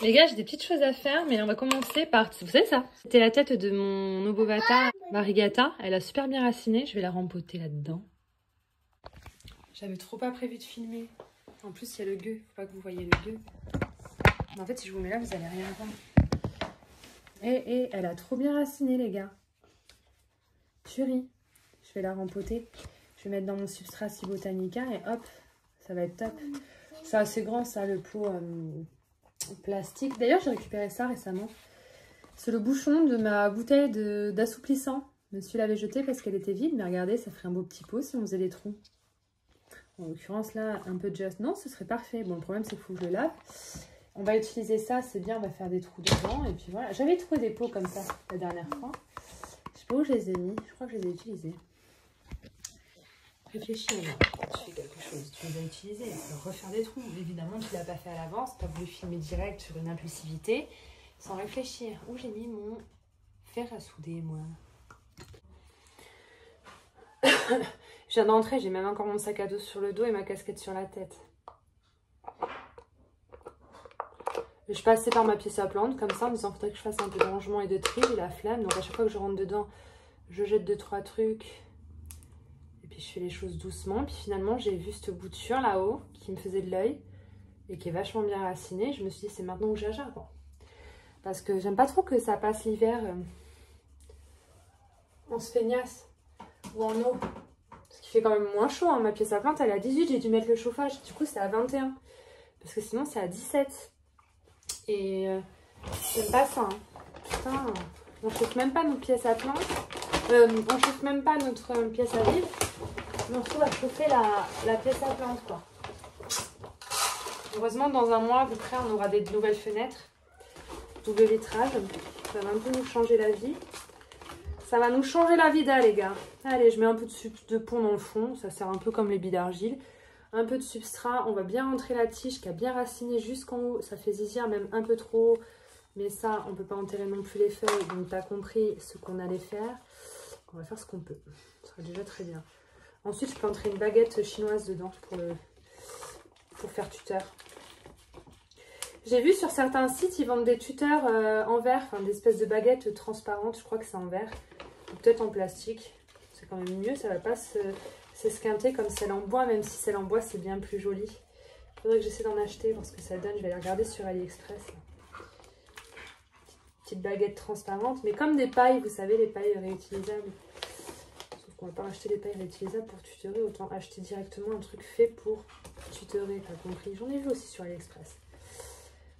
Les gars, j'ai des petites choses à faire, mais on va commencer par... Vous savez ça? C'était la tête de mon Obovata variegata. Elle a super bien raciné. Je vais la rempoter là-dedans. J'avais trop pas prévu de filmer. En plus, il y a le gueux. Faut pas que vous voyez le gueux. Mais en fait, si je vous mets là, vous allez rien voir. Et elle a trop bien raciné, les gars. Purée. Je vais la rempoter. Je vais mettre dans mon substrat Cibotanica et hop, ça va être top. C'est assez grand, ça, le pot... plastique. D'ailleurs, j'ai récupéré ça récemment. C'est le bouchon de ma bouteille d'assouplissant. Monsieur l'avait jeté parce qu'elle était vide, mais regardez, ça ferait un beau petit pot si on faisait des trous. En l'occurrence, là, un peu de just. Non, ce serait parfait. Bon, le problème, c'est qu'il faut que je le lave. On va utiliser ça, c'est bien, on va faire des trous dedans. Et puis voilà. J'avais trouvé des pots comme ça la dernière fois. Je sais pas où je les ai mis. Je crois que je les ai utilisés. Réfléchis, tu fais quelque chose, tu les as utilisés, tu peux refaire des trous. Évidemment, tu ne l'as pas fait à l'avance, tu as voulu filmer direct sur une impulsivité, sans réfléchir. Où j'ai mis mon fer à souder, moi? Je viens d'entrer, j'ai même encore mon sac à dos sur le dos et ma casquette sur la tête. Je passais par ma pièce à plantes, comme ça, en me disant qu'il faudrait que je fasse un peu de rangement et de tri, j'ai la flemme. Donc à chaque fois que je rentre dedans, je jette 2-3 trucs. Puis je fais les choses doucement. Puis finalement, j'ai vu cette bouture là-haut qui me faisait de l'œil et qui est vachement bien racinée. Je me suis dit, c'est maintenant que j'agère. Parce que j'aime pas trop que ça passe l'hiver en se feignasse ou en eau. Ce qui fait quand même moins chaud. Hein. Ma pièce à plante, elle est à 18. J'ai dû mettre le chauffage. Du coup, c'est à 21. Parce que sinon, c'est à 17. Et j'aime pas ça. Hein. Putain, on chauffe même pas notre pièce à plante. On chauffe même pas notre pièce à vivre. Mais on se trouve à chauffer la pièce à plante, quoi. Heureusement, dans un mois à peu près, on aura des nouvelles fenêtres. Double vitrage. Ça va un peu nous changer la vie. Ça va nous changer la vie, les gars. Allez, je mets un peu de pont dans le fond. Ça sert un peu comme les billes d'argile. Un peu de substrat. On va bien rentrer la tige qui a bien raciné jusqu'en haut. Ça fait zizir, même un peu trop. Mais ça, on ne peut pas enterrer non plus les feuilles. Donc, tu as compris ce qu'on allait faire. On va faire ce qu'on peut. Ça sera déjà très bien. Ensuite, je peux entrer une baguette chinoise dedans pour faire tuteur. J'ai vu sur certains sites, ils vendent des tuteurs en verre, enfin des espèces de baguettes transparentes. Je crois que c'est en verre, ou peut-être en plastique. C'est quand même mieux, ça va pas s'esquinter comme celle en bois, même si celle en bois c'est bien plus joli. Il faudrait que j'essaie d'en acheter, voir ce que ça donne. Je vais aller regarder sur AliExpress. Petite baguette transparente, mais comme des pailles, vous savez, les pailles réutilisables. On va pas acheter des pailles réutilisables pour tutorer, autant acheter directement un truc fait pour tutorer, t'as compris. J'en ai vu aussi sur AliExpress.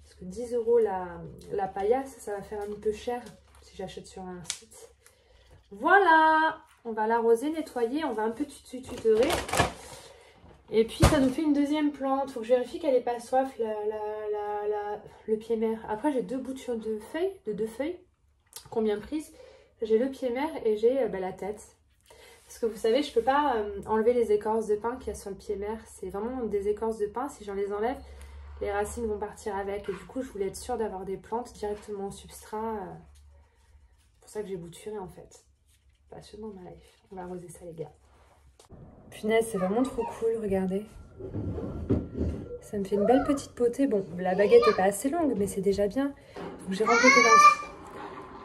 Parce que 10 € la paillasse, ça va faire un peu cher si j'achète sur un site. Voilà, on va l'arroser, nettoyer, on va un peu tutorer. Et puis ça nous fait une deuxième plante. Faut que je vérifie qu'elle n'est pas soif, le pied mère. Après j'ai deux boutures de deux feuilles, combien prises. J'ai le pied mère et j'ai la tête. Parce que vous savez, je ne peux pas enlever les écorces de pin qu'il y a sur le pied mère. C'est vraiment des écorces de pin. Si j'en les enlève, les racines vont partir avec. Et du coup, je voulais être sûre d'avoir des plantes directement au substrat. C'est pour ça que j'ai bouturé en fait. Passionnant ma life. On va arroser ça les gars. Punaise, c'est vraiment trop cool, regardez. Ça me fait une belle petite potée. Bon, la baguette n'est pas assez longue, mais c'est déjà bien. Donc j'ai rempoté là.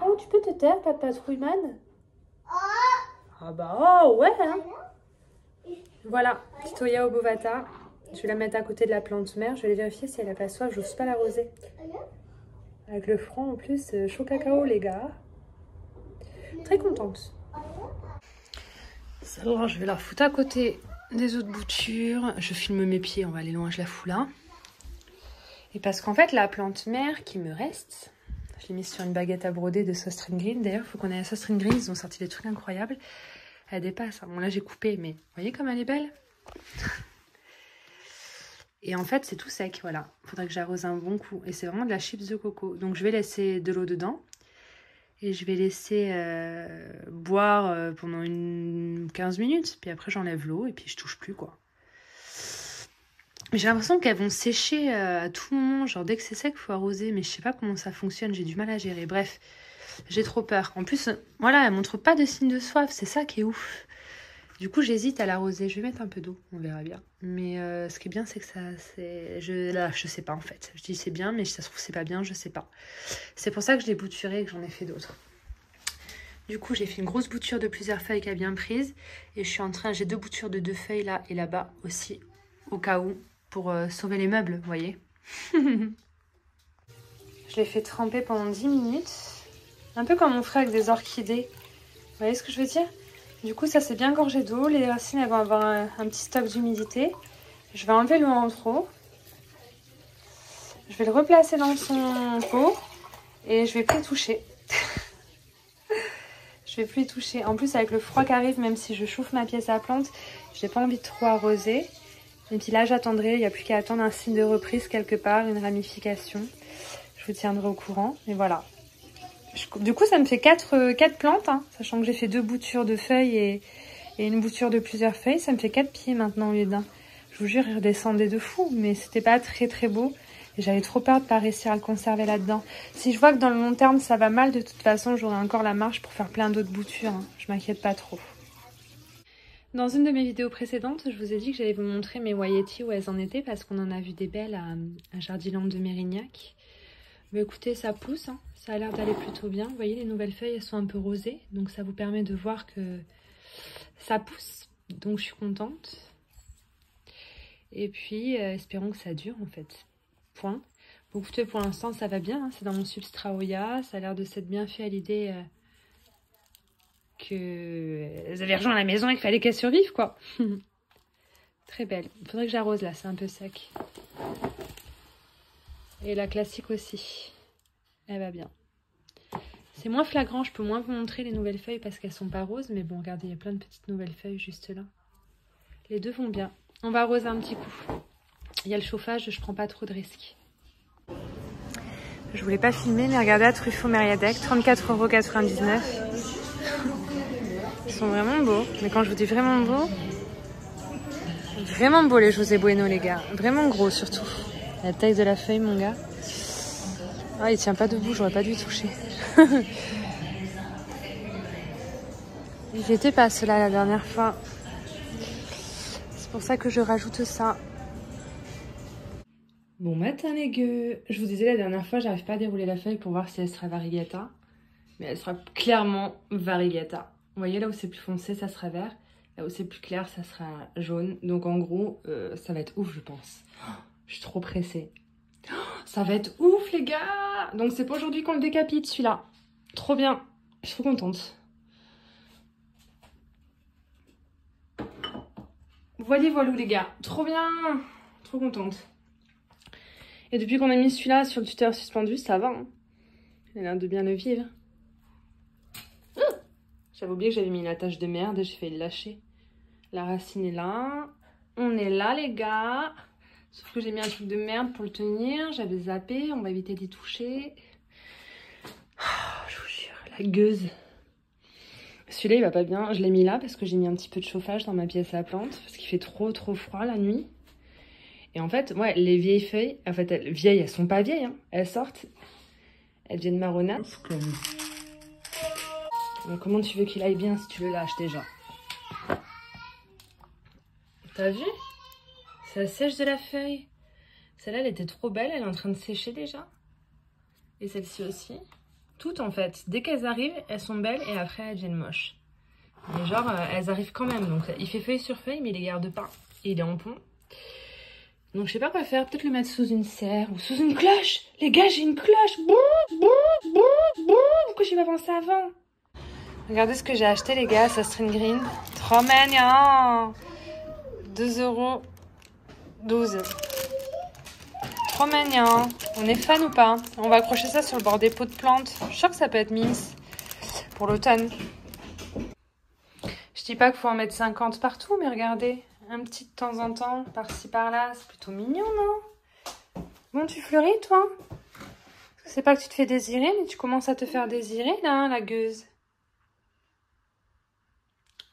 Oh, tu peux te taire, papa Trouillman? Ah bah oh ouais hein. Voilà, Titoya obovata. Je vais la mettre à côté de la plante mère. Je vais aller vérifier si elle n'a pas soif. Je n'ose pas l'arroser. Avec le front en plus, chaud cacao les gars. Très contente. Alors je vais la foutre à côté des autres boutures. Je filme mes pieds, on va aller loin, je la fous là. Et parce qu'en fait la plante mère qui me reste, je l'ai mise sur une baguette à broder de Sauce String Green. D'ailleurs, il faut qu'on ait la Sauce String Green, ils ont sorti des trucs incroyables. Elle dépasse. Bon, là, j'ai coupé, mais vous voyez comme elle est belle? Et en fait, c'est tout sec, voilà. Il faudrait que j'arrose un bon coup. Et c'est vraiment de la chips de coco. Donc, je vais laisser de l'eau dedans. Et je vais laisser boire pendant 15 minutes. Puis après, j'enlève l'eau et puis je touche plus, quoi. J'ai l'impression qu'elles vont sécher à tout moment. Genre, dès que c'est sec, il faut arroser. Mais je sais pas comment ça fonctionne. J'ai du mal à gérer. Bref, j'ai trop peur. En plus, voilà, elle montre pas de signe de soif. C'est ça qui est ouf. Du coup, j'hésite à l'arroser. Je vais mettre un peu d'eau, on verra bien. Mais ce qui est bien, c'est que ça... Là, je sais pas en fait. Je dis c'est bien, mais si ça se trouve c'est pas bien, je sais pas. C'est pour ça que je l'ai bouturé et que j'en ai fait d'autres. Du coup, j'ai fait une grosse bouture de plusieurs feuilles qui a bien prise. Et je suis en train... J'ai 2 boutures de 2 feuilles là et là-bas aussi, au cas où, pour sauver les meubles, vous voyez. Je l'ai fait tremper pendant 10 minutes. Un peu comme on ferait avec des orchidées. Vous voyez ce que je veux dire? Du coup, ça c'est bien gorgé d'eau. Les racines elles vont avoir un petit stock d'humidité. Je vais enlever l'eau en trop. Je vais le replacer dans son pot. Et je vais plus y toucher. Je vais plus y toucher. En plus, avec le froid qui arrive, même si je chauffe ma pièce à plantes, j'ai pas envie de trop arroser. Et puis là, j'attendrai. Il n'y a plus qu'à attendre un signe de reprise quelque part, une ramification. Je vous tiendrai au courant. Et voilà. Du coup, ça me fait 4 plantes, hein, sachant que j'ai fait 2 boutures de feuilles et une bouture de plusieurs feuilles. Ça me fait 4 pieds maintenant au lieu d'un. Je vous jure, il redescendait de fou, mais c'était pas très beau. Et j'avais trop peur de pas réussir à le conserver là-dedans. Si je vois que dans le long terme, ça va mal, de toute façon, j'aurai encore la marge pour faire plein d'autres boutures. Hein. Je m'inquiète pas trop. Dans une de mes vidéos précédentes, je vous ai dit que j'allais vous montrer mes Waieti où elles en étaient, parce qu'on en a vu des belles à Jardiland de Mérignac. Mais écoutez, ça pousse, hein. Ça a l'air d'aller plutôt bien. Vous voyez, les nouvelles feuilles, elles sont un peu rosées. Donc ça vous permet de voir que ça pousse. Donc je suis contente. Et puis, espérons que ça dure en fait. Point. Bon, écoutez, pour l'instant, ça va bien. Hein. C'est dans mon substrat Oya. Ça a l'air de s'être bien fait à l'idée qu'elles avaient rejoint la maison et qu'il fallait qu'elles survivent, quoi. Très belle. Il faudrait que j'arrose là, c'est un peu sec. Et la classique aussi. Elle va bien. C'est moins flagrant, je peux moins vous montrer les nouvelles feuilles parce qu'elles sont pas roses. Mais bon, regardez, il y a plein de petites nouvelles feuilles juste là. Les deux vont bien. On va arroser un petit coup. Il y a le chauffage, je prends pas trop de risques. Je voulais pas filmer, mais regardez à Truffaut Mériadec, 34,99 €. Ils sont vraiment beaux. Mais quand je vous dis vraiment beau les José Bueno, les gars. Vraiment gros surtout. La taille de la feuille, mon gars. Ah, il tient pas debout, j'aurais pas dû y toucher. J'étais pas cela la dernière fois. C'est pour ça que je rajoute ça. Bon matin les gueux. Je vous disais la dernière fois, j'arrive pas à dérouler la feuille pour voir si elle sera variegata. Mais elle sera clairement variegata. Vous voyez, là où c'est plus foncé, ça sera vert. Là où c'est plus clair, ça sera jaune. Donc en gros, ça va être ouf, je pense. Je suis trop pressée. Ça va être ouf, les gars! Donc c'est pas aujourd'hui qu'on le décapite, celui-là. Trop bien. Je suis trop contente. Voyez, voilà, les gars. Trop bien. Trop contente. Et depuis qu'on a mis celui-là sur le tuteur suspendu, ça va. Hein. Il a l'air de bien le vivre. J'avais oublié que j'avais mis une attache de merde et j'ai failli le lâcher. La racine est là. On est là, les gars. Sauf que j'ai mis un truc de merde pour le tenir. J'avais zappé. On va éviter d'y toucher. Oh, je vous jure, la gueuse. Celui-là, il va pas bien. Je l'ai mis là parce que j'ai mis un petit peu de chauffage dans ma pièce à plantes. Parce qu'il fait trop froid la nuit. Et en fait, ouais, les vieilles feuilles, en fait, vieilles, elles sont pas vieilles. Hein. Elles sortent. Elles viennent marronâtres. Donc, comment tu veux qu'il aille bien si tu le lâches déjà? T'as vu? Ça sèche de la feuille. Celle-là, elle était trop belle. Elle est en train de sécher déjà. Et celle-ci aussi. Toutes, en fait. Dès qu'elles arrivent, elles sont belles. Et après, elles deviennent moches. Mais genre, elles arrivent quand même. Donc, il fait feuille sur feuille, mais il les garde pas. Et il est en pont. Donc, je sais pas quoi faire. Peut-être le mettre sous une serre ou sous une cloche. Les gars, j'ai une cloche. Boum. Pourquoi j'y ai pas pensé avant? Regardez ce que j'ai acheté, les gars. Ça string green. Trop mignon. 2,12 €. Trop mignon. On est fan ou pas? On va accrocher ça sur le bord des pots de plantes. Je suis sûre que ça peut être mince pour l'automne. Je dis pas qu'il faut en mettre 50 partout, mais regardez. Un petit de temps en temps, par-ci par-là. C'est plutôt mignon, non? Bon, tu fleuris, toi? C'est pas que tu te fais désirer, mais tu commences à te faire désirer, là, hein, la gueuse.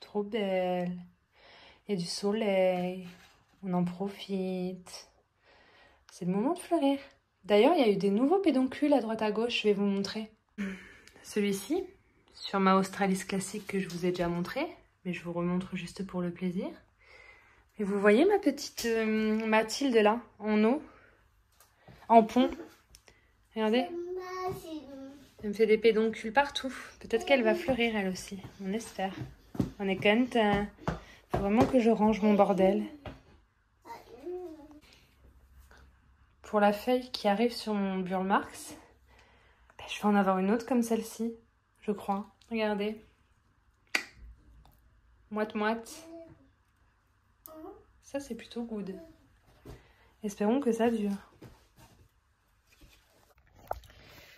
Trop belle. Il y a du soleil. On en profite. C'est le moment de fleurir. D'ailleurs, il y a eu des nouveaux pédoncules à droite à gauche. Je vais vous montrer. Celui-ci, sur ma Australis classique que je vous ai déjà montré. mais je vous remontre juste pour le plaisir. Et vous voyez ma petite Mathilde là, en eau, en pont. Regardez. Elle me fait des pédoncules partout. Peut-être qu'elle va fleurir elle aussi, on espère. On est content. Faut vraiment que je range mon bordel. Pour la feuille qui arrive sur mon Burlmarx, je vais en avoir une autre comme celle-ci, je crois. Regardez. Moite-moite. Ça, c'est plutôt good. Espérons que ça dure.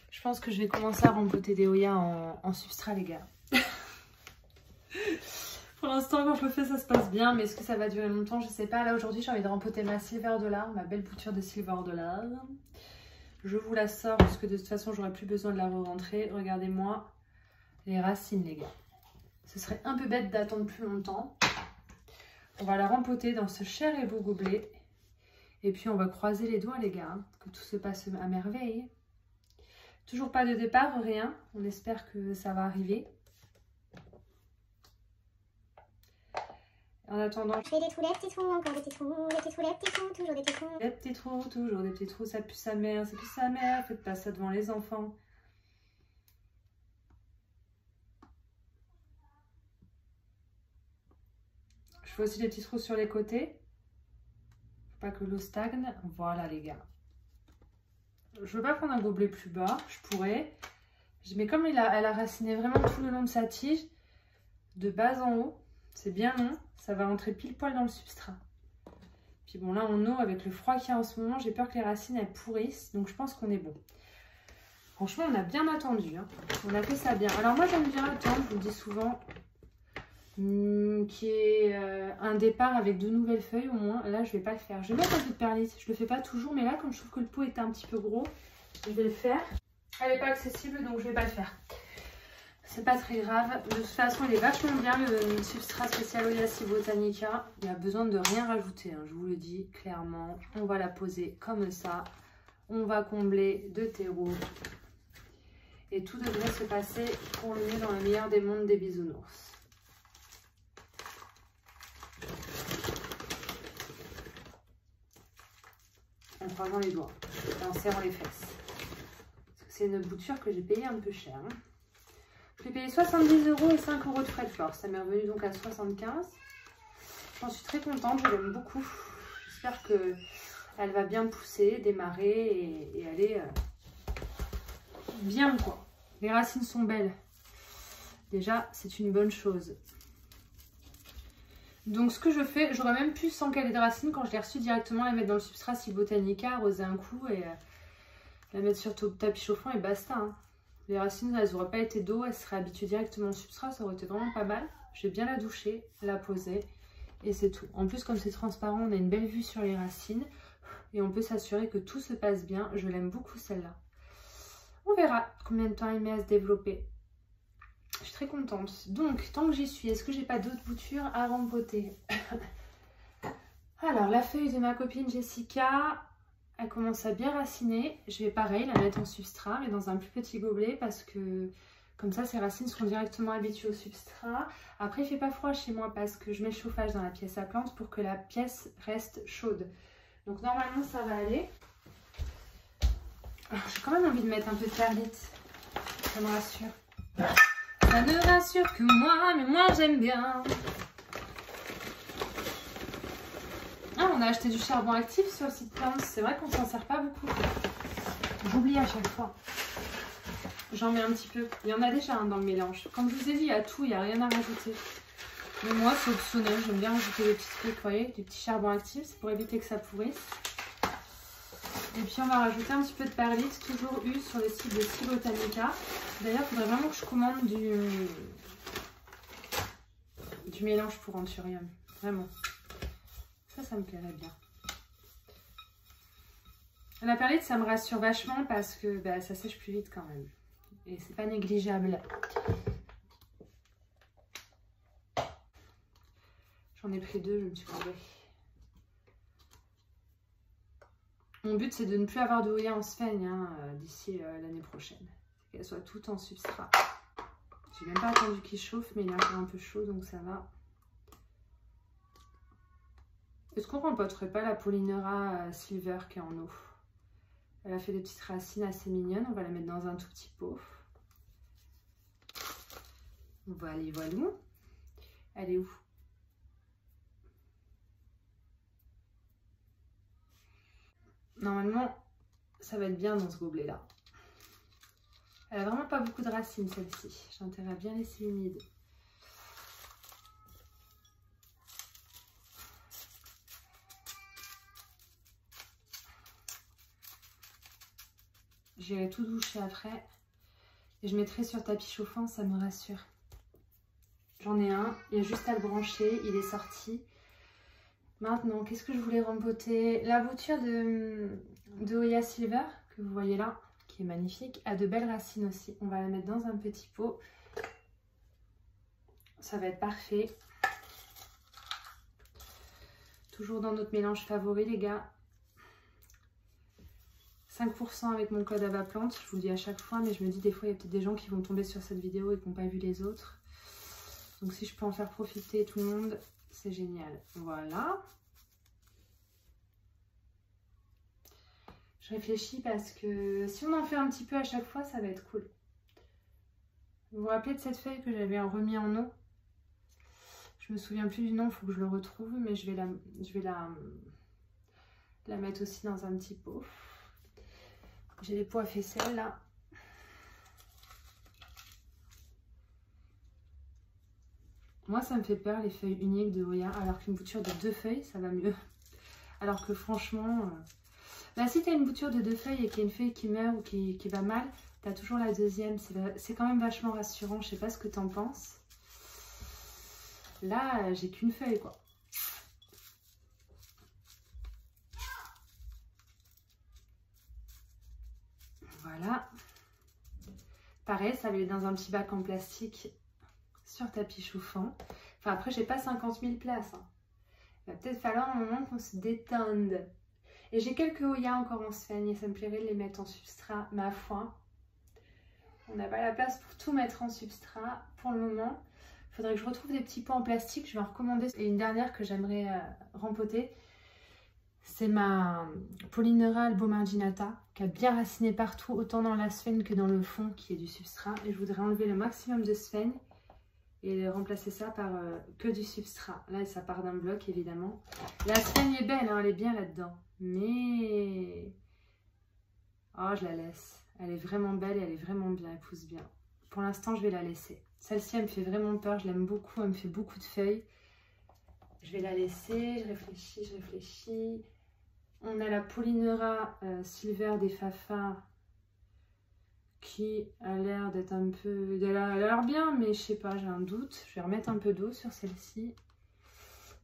Je pense que je vais commencer à rempoter des Hoya en substrat, les gars. Pour l'instant, quand je le fais, ça se passe bien. Mais est-ce que ça va durer longtemps? Je sais pas. Là, aujourd'hui, j'ai envie de rempoter ma Silver Dollar, ma belle bouture de Silver Dollar. Je vous la sors parce que de toute façon, j'aurai plus besoin de la re-rentrer. Regardez-moi les racines, les gars. Ce serait un peu bête d'attendre plus longtemps. On va la rempoter dans ce cher et beau gobelet. Et puis, on va croiser les doigts, les gars. Hein, que tout se passe à merveille. Toujours pas de départ, rien. On espère que ça va arriver. En attendant, je fais des trous, des petits trous, encore des petits trous, des petits trous, des petits trous, toujours des petits trous. Des petits trous, toujours des petits trous, ça pue sa mère, ça pue sa mère. Faites pas ça devant les enfants. Je fais aussi des petits trous sur les côtés. Faut pas que l'eau stagne. Voilà les gars. Je veux pas prendre un gobelet plus bas, je pourrais. Mais comme elle a raciné vraiment tout le long de sa tige, de bas en haut, c'est bien long, ça va rentrer pile poil dans le substrat. Puis bon, là en eau, avec le froid qu'il y a en ce moment, j'ai peur que les racines elles pourrissent, donc je pense qu'on est bon. Franchement, on a bien attendu, hein. On a fait ça bien. Alors moi, j'aime bien attendre, je vous le dis souvent, qu'il y ait un départ avec de nouvelles feuilles au moins. Là, je vais pas le faire. Je vais mettre un peu de perlite, je le fais pas toujours, mais là, comme je trouve que le pot est un petit peu gros, je vais le faire. Elle n'est pas accessible, donc je vais pas le faire. C'est pas très grave. De toute façon, il est vachement bien le substrat spécial Hoya Botanica. Il n'y a besoin de rien rajouter, hein, je vous le dis clairement. On va la poser comme ça. On va combler de terreau. Et tout devrait se passer pour le mieux dans le meilleur des mondes des bisounours. En croisant les doigts et en serrant les fesses. Parce que c'est une bouture que j'ai payée un peu cher. Hein. Je l'ai payé 70 € et 5 € de frais de port. Ça m'est revenu donc à 75. J'en suis très contente, je l'aime beaucoup. J'espère qu'elle va bien pousser, démarrer et aller bien quoi. Les racines sont belles. Déjà, c'est une bonne chose. Donc ce que je fais, j'aurais même pu sans qu'elle ait de racines quand je l'ai reçue directement, la mettre dans le substrat Botanica, arroser un coup et la mettre sur le tapis chauffant et basta. Hein. Les racines, elles n'auraient pas été d'eau, elles seraient habituées directement au substrat, ça aurait été vraiment pas mal. Je vais bien la doucher, la poser et c'est tout. En plus, comme c'est transparent, on a une belle vue sur les racines et on peut s'assurer que tout se passe bien. Je l'aime beaucoup celle-là. On verra combien de temps elle met à se développer. Je suis très contente. Donc, tant que j'y suis, est-ce que j'ai pas d'autres boutures à rempoter? Alors, la feuille de ma copine Jessica, elle commence à bien raciner. Je vais pareil la mettre en substrat, mais dans un plus petit gobelet parce que comme ça, ses racines seront directement habituées au substrat. Après, il fait pas froid chez moi parce que je mets le chauffage dans la pièce à plantes pour que la pièce reste chaude. Donc, normalement, ça va aller. J'ai quand même envie de mettre un peu de perlite. Ça me rassure. Ça ne rassure que moi, mais moi j'aime bien. Ah, on a acheté du charbon actif sur le site Plants. C'est vrai qu'on s'en sert pas beaucoup. J'oublie à chaque fois. J'en mets un petit peu. Il y en a déjà un dans le mélange. Comme je vous ai dit, il y a tout, il n'y a rien à rajouter. Mais moi, c'est optionnel. J'aime bien rajouter des petits trucs, vous voyez, des petits charbons actifs. C'est pour éviter que ça pourrisse. Et puis on va rajouter un petit peu de perlite, toujours eu sur le site de Botanica. D'ailleurs, il faudrait vraiment que je commande du mélange pour anthurium. Vraiment. Ça me plairait bien. La perlite, ça me rassure vachement parce que bah, ça sèche plus vite quand même. Et c'est pas négligeable. J'en ai pris deux, je me suis trompée. Mon but, c'est de ne plus avoir de Hoya en sphène hein, d'ici l'année prochaine. Qu'elle soit toute en substrat. J'ai même pas attendu qu'il chauffe, mais il est encore un peu chaud, donc ça va. Est-ce qu'on rempoterait pas la Polynera Silver qui est en eau? Elle a fait des petites racines assez mignonnes. On va la mettre dans un tout petit pot. Voilà, voilà. Elle est où? Normalement, ça va être bien dans ce gobelet-là. Elle a vraiment pas beaucoup de racines, celle-ci. J'ai intérêt à bien laisser humide. J'irai tout doucher après. Et je mettrai sur tapis chauffant, ça me rassure. J'en ai un, il y a juste à le brancher, il est sorti. Maintenant, qu'est-ce que je voulais rempoter? La bouture de Oya Silver, que vous voyez là, qui est magnifique, a de belles racines aussi. On va la mettre dans un petit pot. Ça va être parfait. Toujours dans notre mélange favori, les gars. 5% avec mon code Avaplante, je vous le dis à chaque fois, mais je me dis des fois, il y a peut-être des gens qui vont tomber sur cette vidéo et qui n'ont pas vu les autres. Donc si je peux en faire profiter tout le monde, c'est génial. Voilà. Je réfléchis parce que si on en fait un petit peu à chaque fois, ça va être cool. Vous vous rappelez de cette feuille que j'avais remis en eau? Je me souviens plus du nom, il faut que je le retrouve, mais je vais la mettre aussi dans un petit pot. J'ai les pots à faisselle là. Moi, ça me fait peur les feuilles uniques de Oya, alors qu'une bouture de 2 feuilles, ça va mieux. Alors que franchement, bah, si tu as une bouture de 2 feuilles et qu'il y a une feuille qui meurt ou qui va mal, tu as toujours la deuxième. C'est quand même vachement rassurant. Je sais pas ce que tu en penses. Là, j'ai qu'une feuille, quoi. Voilà. Pareil, ça va être dans un petit bac en plastique sur tapis chauffant. Enfin, après, j'ai pas 50 000 places. Hein. Il va peut-être falloir un moment qu'on se détende. Et j'ai quelques Oya encore en sphène et ça me plairait de les mettre en substrat, ma foi. On n'a pas la place pour tout mettre en substrat pour le moment. Il faudrait que je retrouve des petits pots en plastique. Je vais en recommander. Et une dernière que j'aimerais rempoter, c'est ma Polynera Albomarginata qui a bien raciné partout, autant dans la sphène que dans le fond qui est du substrat. Et je voudrais enlever le maximum de sphène et remplacer ça par que du substrat. Là, ça part d'un bloc, évidemment. La sphène est belle, hein, elle est bien là-dedans. Mais... oh, je la laisse. Elle est vraiment belle et elle est vraiment bien, elle pousse bien. Pour l'instant, je vais la laisser. Celle-ci, elle me fait vraiment peur, je l'aime beaucoup, elle me fait beaucoup de feuilles. Je vais la laisser, je réfléchis. On a la Polynera Silver des Fafa qui a l'air d'être un peu... Elle a l'air bien, mais je sais pas, j'ai un doute. Je vais remettre un peu d'eau sur celle-ci.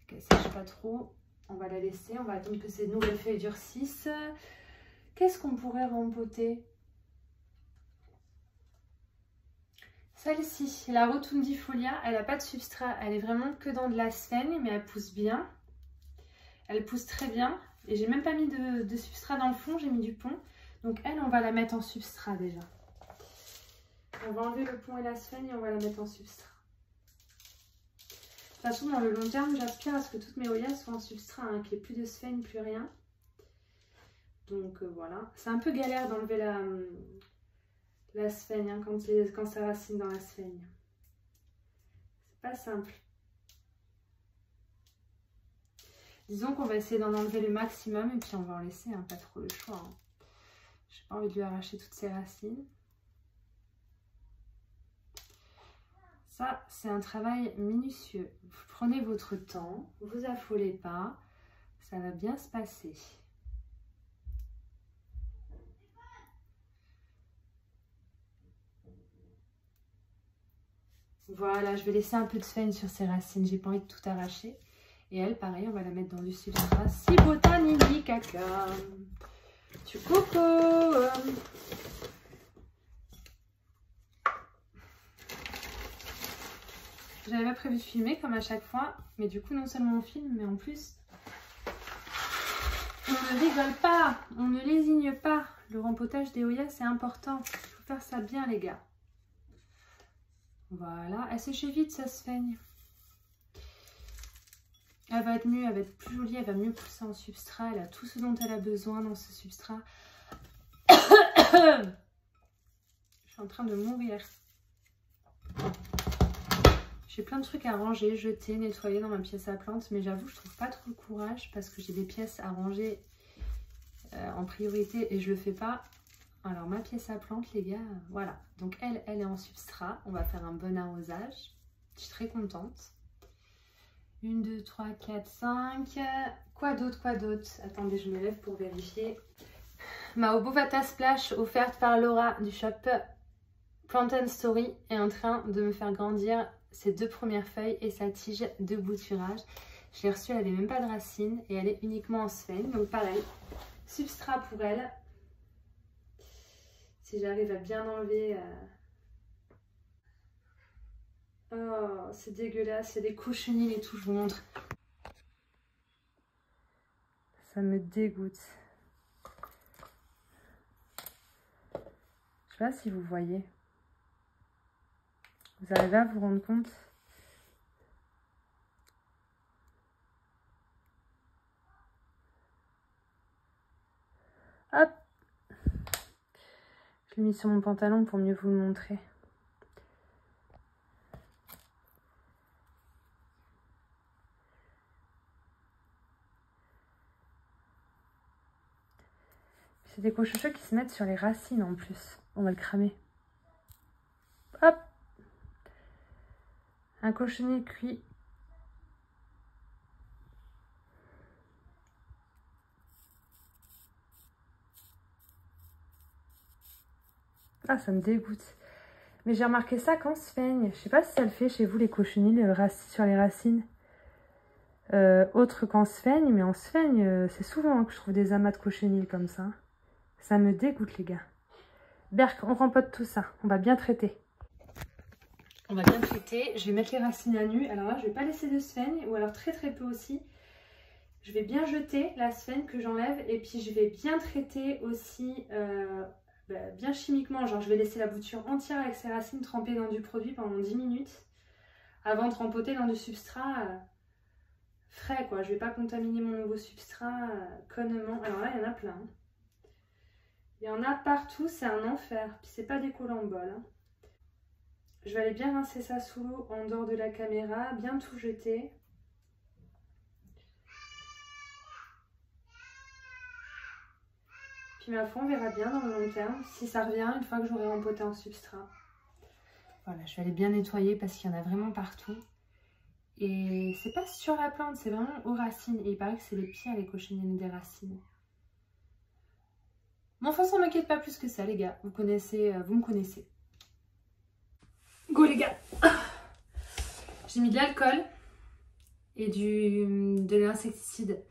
Qu'elle sèche pas trop. On va la laisser, on va attendre que ces nouvelles feuilles durcissent. Qu'est-ce qu'on pourrait rempoter? Celle-ci, la Rotundifolia, elle n'a pas de substrat. Elle est vraiment que dans de la sphène, mais elle pousse bien. Elle pousse très bien. Et j'ai même pas mis de substrat dans le fond, j'ai mis du pont. Donc elle, on va la mettre en substrat déjà. On va enlever le pont et la sphène et on va la mettre en substrat. De toute façon, dans le long terme, j'aspire à ce que toutes mes Oyas soient en substrat, hein, qu'il n'y ait plus de sphène, plus rien. Donc voilà. C'est un peu galère d'enlever la sphène hein, quand ça racine dans la sphène. C'est pas simple. Disons qu'on va essayer d'en enlever le maximum et puis on va en laisser, hein, pas trop le choix. Hein. J'ai pas envie de lui arracher toutes ses racines. Ça, c'est un travail minutieux. Vous prenez votre temps, vous affolez pas, ça va bien se passer. Voilà, je vais laisser un peu de sphène sur ses racines, j'ai pas envie de tout arracher. Et elle, pareil, on va la mettre dans du substrat Cibotanini caca. Tu coco. J'avais pas prévu de filmer comme à chaque fois, mais du coup non seulement on filme, mais en plus on ne rigole pas, on ne lésigne pas. Le rempotage des Oyas c'est important, il faut faire ça bien les gars. Voilà, elle sèche vite, ça se feigne. Elle va être mieux, elle va être plus jolie, elle va mieux pousser en substrat. Elle a tout ce dont elle a besoin dans ce substrat. Je suis en train de mourir. J'ai plein de trucs à ranger, jeter, nettoyer dans ma pièce à plantes. Mais j'avoue, je trouve pas trop le courage parce que j'ai des pièces à ranger en priorité et je le fais pas. Alors ma pièce à plantes, les gars, voilà. Donc elle est en substrat. On va faire un bon arrosage. Je suis très contente. 1, 2, 3, 4, 5. Quoi d'autre, quoi d'autre? Attendez, je me lève pour vérifier. Ma Obovata Splash offerte par Laura du shop Plant & Story est en train de me faire grandir ses 2 premières feuilles et sa tige de bouturage. Je l'ai reçue, elle n'avait même pas de racines et elle est uniquement en sphène. Donc pareil, substrat pour elle. Si j'arrive à bien enlever... Oh, c'est dégueulasse, il y a des cochenilles et tout, je vous montre. Ça me dégoûte. Je sais pas si vous voyez. Vous arrivez à vous rendre compte? Hop! Je l'ai mis sur mon pantalon pour mieux vous le montrer. C'est des cochochos qui se mettent sur les racines en plus. On va le cramer. Hop! Un cochonnet cuit. Ah, ça me dégoûte. Mais j'ai remarqué ça qu'en Sphène. Je sais pas si ça le fait chez vous, les cochenilles sur les racines. Autre qu'en Sphène, mais en Sphène, c'est souvent que je trouve des amas de cochenilles comme ça. Ça me dégoûte, les gars. Berk, on rempote tout ça. On va bien traiter. On va bien traiter. Je vais mettre les racines à nu. Alors là, je vais pas laisser de sphène, ou alors très peu aussi. Je vais bien jeter la sphène que j'enlève. Et puis, je vais bien traiter aussi, bien chimiquement. Genre, je vais laisser la bouture entière avec ses racines trempées dans du produit pendant 10 minutes. Avant de rempoter dans du substrat frais, quoi. Je vais pas contaminer mon nouveau substrat connement. Alors là, il y en a plein. Il y en a partout, c'est un enfer. Puis c'est pas décollant en bol. Hein. Je vais aller bien rincer ça sous l'eau en dehors de la caméra, bien tout jeter. Puis ma foi, on verra bien dans le long terme si ça revient une fois que j'aurai rempoté en substrat. Voilà, je vais aller bien nettoyer parce qu'il y en a vraiment partout. Et c'est pas sur la plante, c'est vraiment aux racines. Et il paraît que c'est les pires, les cochenilles des racines. Mais enfin, ça m'inquiète pas plus que ça, les gars. Vous me connaissez. Go, les gars. J'ai mis de l'alcool et de l'insecticide.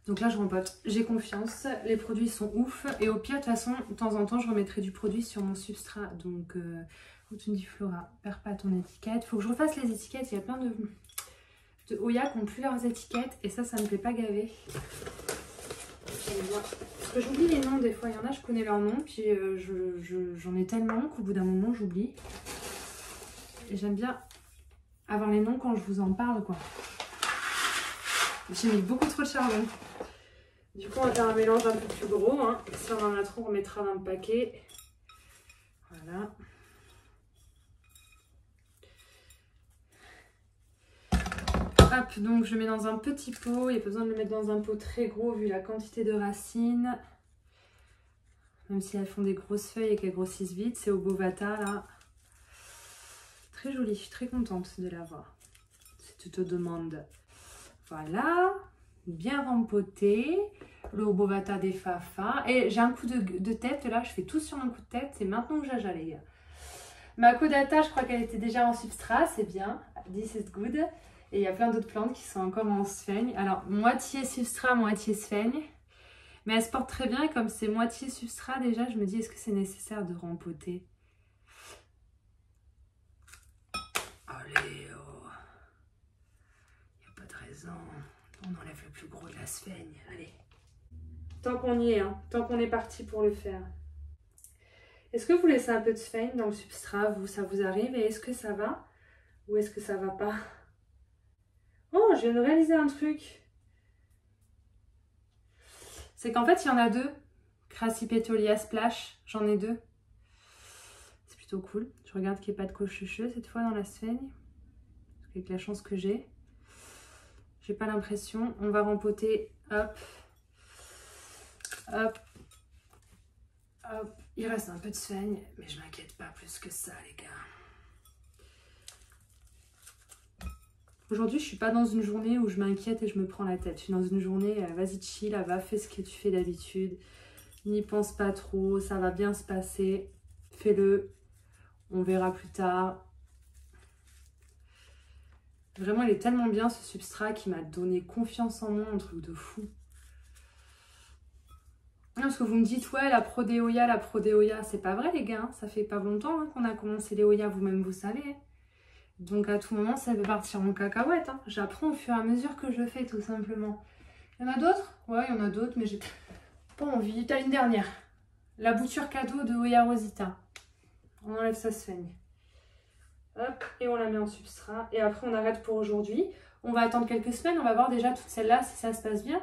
Donc là, je rempote. J'ai confiance. Les produits sont ouf. Et au pire, de toute façon, de temps en temps, je remettrai du produit sur mon substrat. Donc, tu me dis, Flora, perds pas ton étiquette. Faut que je refasse les étiquettes. Il y a plein de Oya qui n'ont plus leurs étiquettes. Et ça me fait pas gaver. Parce que j'oublie les noms des fois. Il y en a, je connais leurs noms. Puis j'en ai tellement qu'au bout d'un moment, j'oublie. Et j'aime bien avoir les noms quand je vous en parle, quoi. J'ai mis beaucoup trop de charbon. Du coup, on va faire un mélange un peu plus gros. Hein. Si on en a trop, on mettra dans le paquet. Voilà. Hop, donc je mets dans un petit pot. Il n'y a pas besoin de le mettre dans un pot très gros vu la quantité de racines. Même si elles font des grosses feuilles et qu'elles grossissent vite. C'est Obovata, là. Très jolie, je suis très contente de l'avoir. Si tu te demandes. Voilà, bien rempoté. Le Obovata des Fafa. Et j'ai un coup de tête, là, je fais tout sur un coup de tête. C'est maintenant que j'aja, les gars. Ma Kodata, je crois qu'elle était déjà en substrat, c'est bien. This is good. Et il y a plein d'autres plantes qui sont encore en sphène. Alors, moitié substrat, moitié sphène. Mais elle se porte très bien. Et comme c'est moitié substrat, déjà, je me dis, est-ce que c'est nécessaire de rempoter? Allez, oh. Il n'y a pas de raison. On enlève le plus gros de la sphène. Allez. Tant qu'on y est, hein. Tant qu'on est parti pour le faire. Est-ce que vous laissez un peu de sphène dans le substrat, ça vous arrive? Et est-ce que ça va? Ou est-ce que ça va pas? Oh, je viens de réaliser un truc. C'est qu'en fait, il y en a deux. Crassipétolia Splash, j'en ai deux. C'est plutôt cool. Je regarde qu'il n'y ait pas de cochucheux cette fois dans la sphaigne. Avec la chance que j'ai pas l'impression. On va rempoter. Hop. Hop. Hop. Il reste un peu de sphaigne, mais je m'inquiète pas plus que ça, les gars. Aujourd'hui, je suis pas dans une journée où je m'inquiète et je me prends la tête. Je suis dans une journée, vas-y chill, va, fais ce que tu fais d'habitude. N'y pense pas trop, ça va bien se passer. Fais-le, on verra plus tard. Vraiment, il est tellement bien ce substrat qui m'a donné confiance en moi, un truc de fou. Non, parce que vous me dites, ouais, la prodéoya, c'est pas vrai les gars, ça fait pas longtemps hein, qu'on a commencé les Oya, vous-même vous savez. Donc à tout moment, ça peut partir en cacahuète. Hein. J'apprends au fur et à mesure que je fais, tout simplement. Il y en a d'autres? Ouais, il y en a d'autres, mais j'ai pas envie. T'as une dernière. La bouture cadeau de Oya Rosita. On enlève sa sphaigne. Hop, et on la met en substrat. Et après, on arrête pour aujourd'hui. On va attendre quelques semaines. On va voir déjà toutes celles-là si ça se passe bien.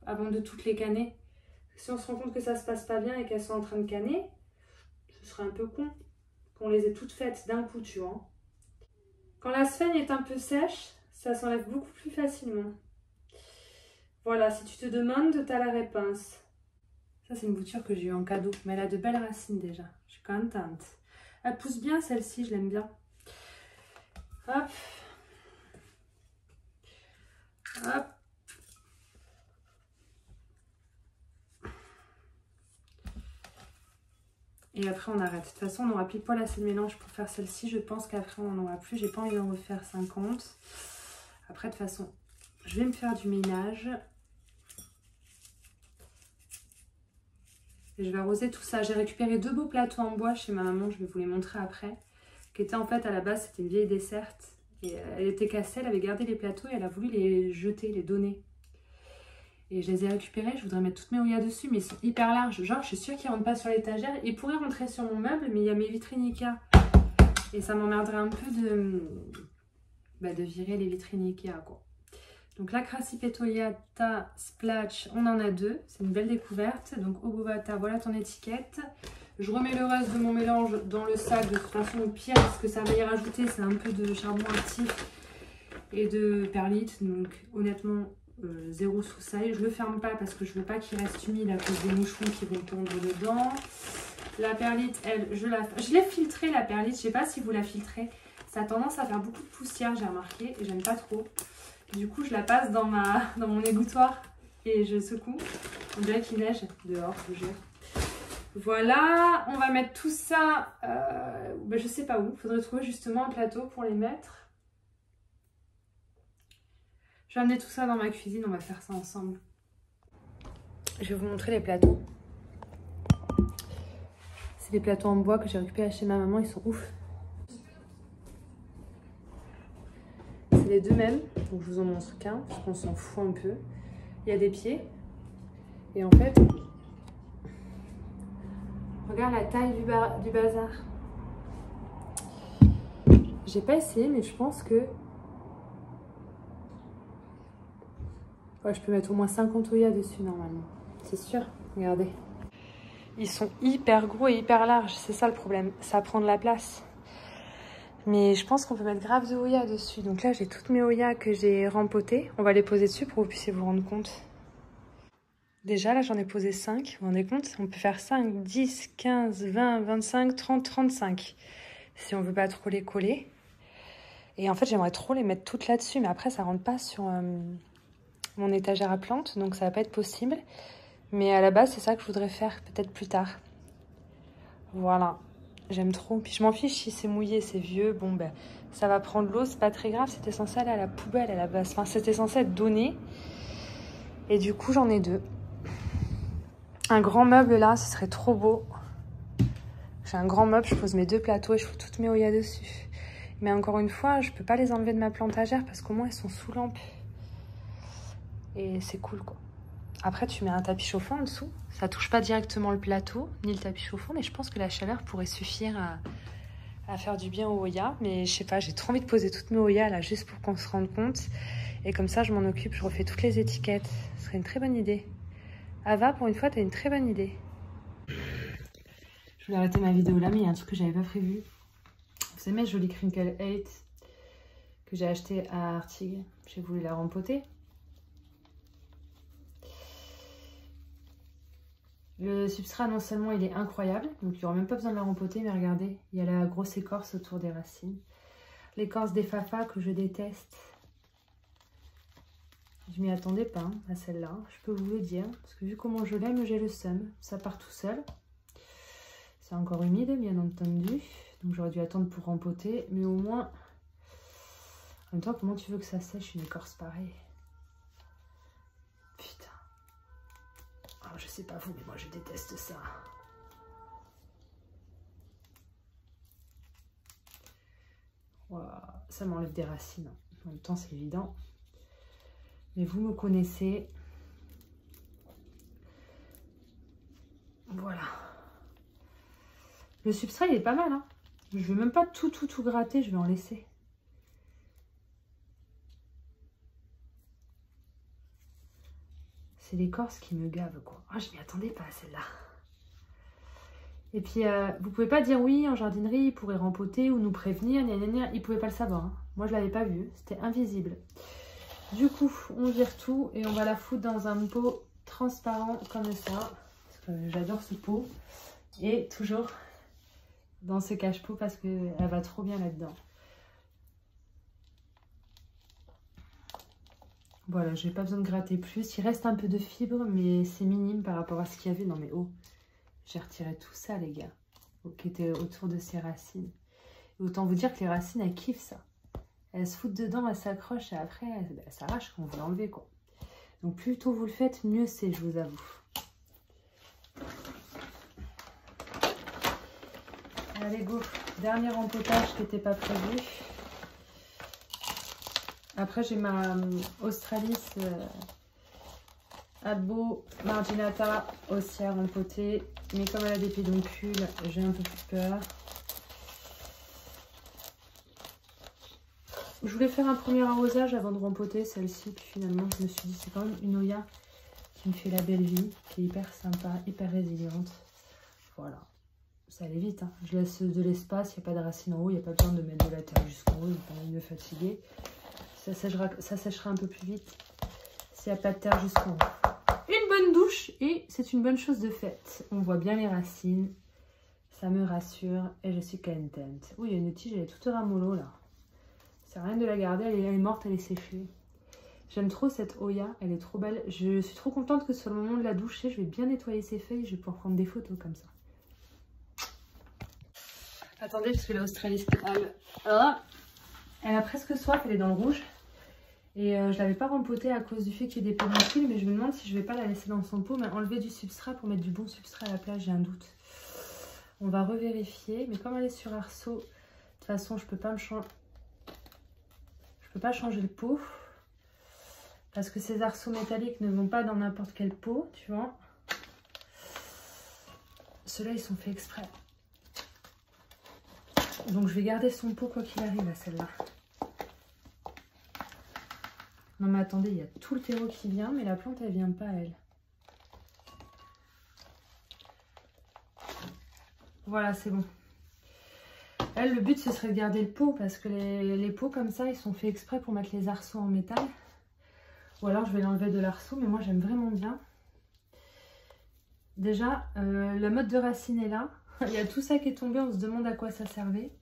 Avant de toutes les canner. Si on se rend compte que ça se passe pas bien et qu'elles sont en train de canner, ce serait un peu con qu'on les ait toutes faites d'un coup, tu vois. Quand la sphaigne est un peu sèche, ça s'enlève beaucoup plus facilement. Voilà, si tu te demandes, t'as la réponse. Ça, c'est une bouture que j'ai eue en cadeau, mais elle a de belles racines déjà. Je suis contente. Elle pousse bien celle-ci, je l'aime bien. Hop. Hop. Et après, on arrête. De toute façon, on aura pile poil assez de mélange pour faire celle-ci. Je pense qu'après, on n'en aura plus. J'ai pas envie d'en refaire 50. Après, de toute façon, je vais me faire du ménage. Et je vais arroser tout ça. J'ai récupéré 2 beaux plateaux en bois chez ma maman. Je vais vous les montrer après. Qui étaient en fait, à la base, c'était une vieille desserte. Et elle était cassée. Elle avait gardé les plateaux et elle a voulu les jeter, les donner. Et je les ai récupérés, je voudrais mettre toutes mes Oya dessus, mais ils sont hyper larges. Genre, je suis sûre qu'ils ne rentrent pas sur l'étagère. Ils pourraient rentrer sur mon meuble, mais il y a mes vitrines Ikea. Et ça m'emmerderait un peu de virer les vitrines Ikea, quoi. Donc la Crassipétolia Splash, on en a 2. C'est une belle découverte. Donc Obovata, voilà ton étiquette. Je remets le reste de mon mélange dans le sac. De toute façon, au pire, ce que ça va y rajouter, c'est un peu de charbon actif et de perlite. Donc honnêtement... 0 sous-saille, je le ferme pas parce que je veux pas qu'il reste humide à cause des moucherons qui vont tomber dedans. La perlite, elle, je l'ai filtrée la perlite, je sais pas si vous la filtrez, ça a tendance à faire beaucoup de poussière, j'ai remarqué, et j'aime pas trop. Du coup, je la passe dans mon égouttoir et je secoue. On dirait qu'il neige dehors, je vous jure. Voilà, on va mettre tout ça, je sais pas où, il faudrait trouver justement un plateau pour les mettre. Je vais amener tout ça dans ma cuisine, on va faire ça ensemble. Je vais vous montrer les plateaux. C'est des plateaux en bois que j'ai récupérés chez ma maman, ils sont ouf. C'est les deux mêmes, donc je vous en montre qu'un, parce qu'on s'en fout un peu. Il y a des pieds, et en fait, regarde la taille du bazar. J'ai pas essayé, mais je pense que... Ouais, je peux mettre au moins 50 Oya dessus normalement. C'est sûr, regardez. Ils sont hyper gros et hyper larges, c'est ça le problème. Ça prend de la place. Mais je pense qu'on peut mettre grave de Oya dessus. Donc là, j'ai toutes mes Oya que j'ai rempotées. On va les poser dessus pour que vous puissiez vous rendre compte. Déjà, là, j'en ai posé 5. Vous vous rendez compte? On peut faire 5, 10, 15, 20, 25, 30, 35. Si on veut pas trop les coller. Et en fait, j'aimerais trop les mettre toutes là-dessus. Mais après, ça rentre pas sur... mon étagère à plantes, donc ça va pas être possible. Mais à la base, c'est ça que je voudrais faire, peut-être plus tard. Voilà, j'aime trop. Puis je m'en fiche si c'est mouillé, c'est vieux. Bon, ben, ça va prendre l'eau, c'est pas très grave. C'était censé aller à la poubelle à la base. Enfin, c'était censé être donné. Et du coup, j'en ai 2. Un grand meuble là, ce serait trop beau. J'ai un grand meuble, je pose mes 2 plateaux et je fous toutes mes Oya dessus. Mais encore une fois, je peux pas les enlever de ma plantagère parce qu'au moins, elles sont sous lampe. Et c'est cool quoi. Après tu mets un tapis chauffant en dessous. Ça touche pas directement le plateau ni le tapis chauffant, mais je pense que la chaleur pourrait suffire à faire du bien aux Oya. Mais je sais pas, j'ai trop envie de poser toutes mes Oya là juste pour qu'on se rende compte. Et comme ça, je m'en occupe, je refais toutes les étiquettes. Ce serait une très bonne idée. Ava, pour une fois, tu as une très bonne idée. Je voulais arrêter ma vidéo là, mais il y a un truc que j'avais pas prévu. Vous savez, mes jolies Crinkle 8 que j'ai acheté à Artigues. J'ai voulu la rempoter. Le substrat, non seulement il est incroyable, donc il n'y aura même pas besoin de la rempoter, mais regardez, il y a la grosse écorce autour des racines. L'écorce des fafas que je déteste. Je m'y attendais pas hein, à celle-là, je peux vous le dire, parce que vu comment je l'aime, j'ai le seum. Ça part tout seul. C'est encore humide, bien entendu, donc j'aurais dû attendre pour rempoter, mais au moins... En même temps, comment tu veux que ça sèche une écorce pareille? Putain. Oh, je sais pas vous, mais moi je déteste ça. Wow, ça m'enlève des racines. En même temps, c'est évident. Mais vous me connaissez. Voilà. Le substrat, il est pas mal. Hein. Je vais même pas tout gratter, je vais en laisser. C'est l'écorce qui me gave, quoi. Ah, je m'y attendais pas à celle-là. Et puis, vous pouvez pas dire oui, en jardinerie, ils pourraient rempoter ou nous prévenir. Gna, gna, gna. Ils pouvaient pas le savoir. Hein. Moi, je l'avais pas vu. C'était invisible. Du coup, on vire tout et on va la foutre dans un pot transparent comme ça. Parce que j'adore ce pot. Et toujours dans ce cache-pot parce qu'elle va trop bien là-dedans. Voilà, j'ai pas besoin de gratter plus. Il reste un peu de fibre, mais c'est minime par rapport à ce qu'il y avait dans mes hauts. J'ai retiré tout ça, les gars, qui était autour de ces racines. Et autant vous dire que les racines, elles kiffent ça. Elles se foutent dedans, elles s'accrochent et après, elles s'arrachent quand vous l'enlevez, quoi. Donc, plus tôt vous le faites, mieux c'est, je vous avoue. Allez, go. Dernier rempotage qui n'était pas prévu. Après, j'ai ma Australis Adbo Marginata aussi à rempoter. Mais comme elle a des pédoncules, j'ai un peu plus peur. Je voulais faire un premier arrosage avant de rempoter celle-ci. Puis finalement, je me suis dit, c'est quand même une Oya qui me fait la belle vie. Qui est hyper sympa, hyper résiliente. Voilà. Ça allait vite. Hein. Je laisse de l'espace, il n'y a pas de racines en haut. Il n'y a pas besoin de mettre de la terre jusqu'en haut. J'ai pas envie de me fatiguer. Ça sèchera un peu plus vite s'il n'y a pas de terre jusqu'en haut. Une bonne douche et c'est une bonne chose de faite. On voit bien les racines. Ça me rassure et je suis contente. Oui, il y a une tige, elle est toute ramollo là. Ça sert à rien de la garder, elle est morte, elle est séchée. J'aime trop cette Oya, elle est trop belle. Je suis trop contente que sur le moment de la doucher, je vais bien nettoyer ses feuilles. Je vais pouvoir prendre des photos comme ça. Attendez, parce que la Australis, elle a presque soif, elle est dans le rouge. Et je ne l'avais pas rempotée à cause du fait qu'il y ait des pédoncules, mais je me demande si je ne vais pas la laisser dans son pot, mais enlever du substrat pour mettre du bon substrat à la place, j'ai un doute. On va revérifier, mais comme elle est sur arceau, de toute façon, je ne peux pas changer le pot. Parce que ces arceaux métalliques ne vont pas dans n'importe quel pot, tu vois. Ceux-là, ils sont faits exprès. Donc, je vais garder son pot quoi qu'il arrive à celle-là. Non mais attendez, il y a tout le terreau qui vient, mais la plante elle vient pas elle. Voilà, c'est bon. Elle, le but ce serait de garder le pot parce que les pots comme ça, ils sont faits exprès pour mettre les arceaux en métal. Ou alors je vais l'enlever de l'arceau, mais moi j'aime vraiment bien. Déjà, la mode de racine est là. Il y a tout ça qui est tombé, on se demande à quoi ça servait.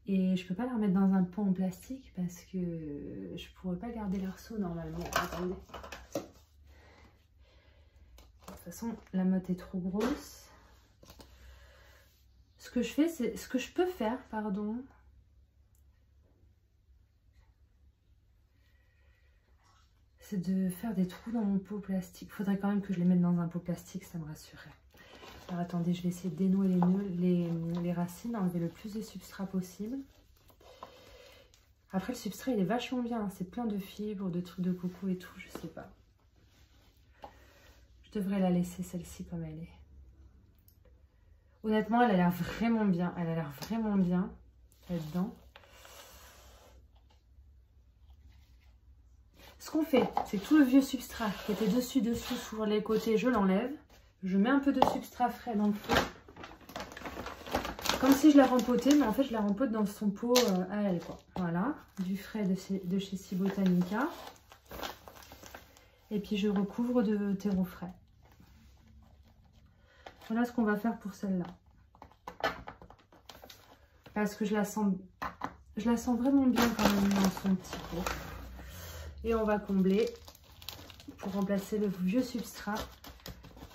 Et je peux pas la remettre dans un pot en plastique parce que je pourrais pas garder l'arceau normalement. Attendez. De toute façon, la motte est trop grosse. Ce que je fais, c'est ce que je peux faire, pardon. C'est de faire des trous dans mon pot plastique. Il faudrait quand même que je les mette dans un pot plastique, ça me rassurerait. Alors attendez, je vais essayer de dénouer les nœuds, les racines, enlever le plus de substrat possible. Après le substrat il est vachement bien, hein. C'est plein de fibres, de trucs de coco et tout, je sais pas. Je devrais la laisser celle-ci comme elle est. Honnêtement, elle a l'air vraiment bien, là-dedans. Ce qu'on fait, c'est que tout le vieux substrat qui était dessous sur les côtés, je l'enlève. Je mets un peu de substrat frais dans le four. Comme si je la rempotais, mais en fait je la rempote dans son pot à elle, quoi. Voilà, du frais de chez Si Botanica. Et puis je recouvre de terreau frais. Voilà ce qu'on va faire pour celle-là. Parce que je la sens vraiment bien quand même dans son petit pot. Et on va combler pour remplacer le vieux substrat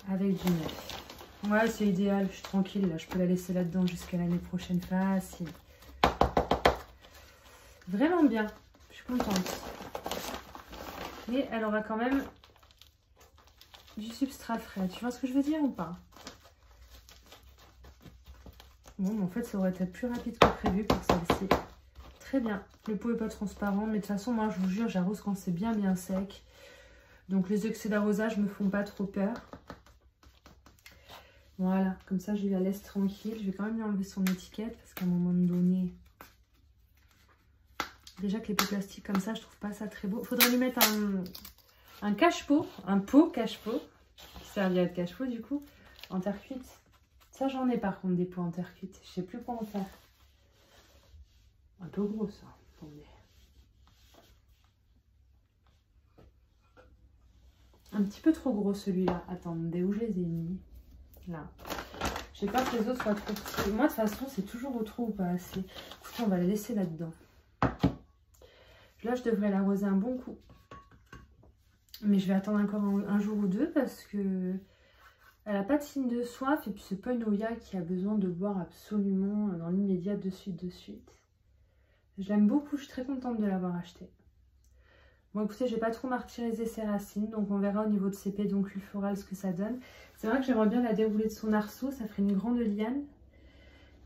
avec du neuf. Ouais, c'est idéal, je suis tranquille là, je peux la laisser là-dedans jusqu'à l'année prochaine, facile. Vraiment bien, je suis contente. Mais elle aura quand même du substrat frais, tu vois ce que je veux dire ou pas? Bon, en fait, ça aurait été plus rapide que prévu pour celle-ci. Très bien, le pot n'est pas transparent, mais de toute façon, moi, je vous jure, j'arrose quand c'est bien sec. Donc, les excès d'arrosage me font pas trop peur. Voilà, comme ça je la laisse tranquille. Je vais quand même lui enlever son étiquette parce qu'à un moment donné, déjà que les pots plastiques comme ça, je trouve pas ça très beau. Faudrait lui mettre un cache-pot, un pot cache-pot, qui servirait de cache-pot du coup, en terre cuite. Ça j'en ai par contre des pots en terre cuite. Je sais plus quoi en faire. Un peu gros ça. Attendez. Un petit peu trop gros celui-là. Attendez, où je les ai mis? Là. J'ai peur que les autres soient trop petits. Moi, de toute façon, c'est toujours trop ou pas assez. Écoutez, on va les laisser là-dedans. Là, je devrais l'arroser un bon coup. Mais je vais attendre encore un jour ou deux parce que elle n'a pas de signe de soif. Et puis, c'est pas une Oya qui a besoin de boire absolument dans l'immédiat de suite. Je l'aime beaucoup. Je suis très contente de l'avoir acheté. Bon, écoutez, je n'ai pas trop martyrisé ses racines, donc on verra au niveau de ses pédoncules florales ce que ça donne. C'est vrai que j'aimerais bien la dérouler de son arceau, ça ferait une grande liane.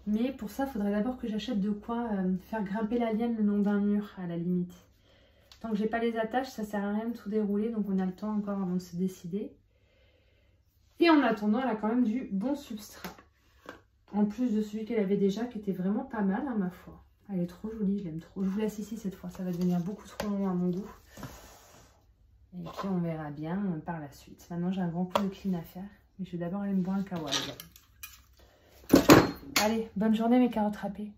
Mais pour ça, il faudrait d'abord que j'achète de quoi faire grimper la liane le long d'un mur, à la limite. Tant que j'ai pas les attaches, ça sert à rien de tout dérouler, donc on a le temps encore avant de se décider. Et en attendant, elle a quand même du bon substrat. En plus de celui qu'elle avait déjà, qui était vraiment pas mal, ma foi. Elle est trop jolie, je l'aime trop. Je vous laisse ici cette fois, ça va devenir beaucoup trop long à mon goût. Et puis on verra bien par la suite. Maintenant j'ai un grand coup de clean à faire. Mais je vais d'abord aller me boire un kawaii. Allez, bonne journée mes carottes râpées.